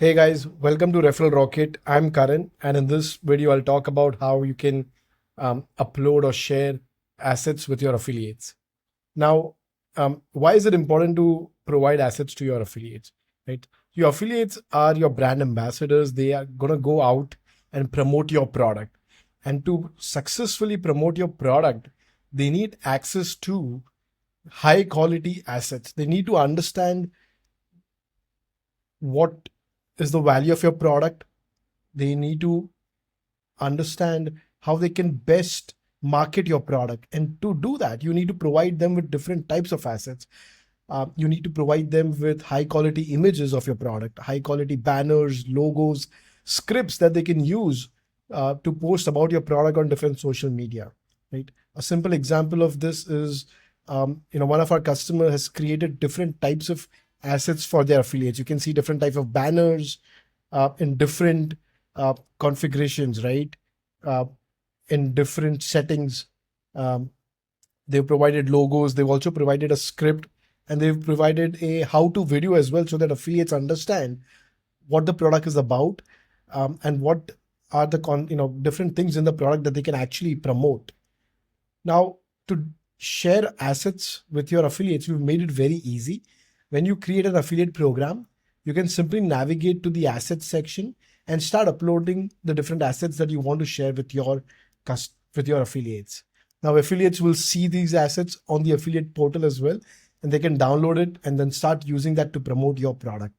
Hey guys, welcome to Referral Rocket. I'm Karan, and in this video, I'll talk about how you can upload or share assets with your affiliates. Now, why is it important to provide assets to your affiliates? Right? Your affiliates are your brand ambassadors. They are going to go out and promote your product. And to successfully promote your product, they need access to high quality assets. They need to understand what is the value of your product. They need to understand how they can best market your product. And to do that, you need to provide them with different types of assets. You need to provide them with high quality images of your product, high quality banners, logos, scripts that they can use to post about your product on different social media. Right. A simple example of this is, one of our customers has created different types of assets for their affiliates. You can see different types of banners in different configurations, right? Uh, in different settings. Um, they've provided logos. They've also provided a script, and they've provided a how-to video as well, so that affiliates understand what the product is about, and what are the different things in the product that they can actually promote. Now, to share assets with your affiliates, we've made it very easy. When you create an affiliate program, you can simply navigate to the assets section and start uploading the different assets that you want to share with your affiliates. Now, affiliates will see these assets on the affiliate portal as well, and they can download it and then start using that to promote your product.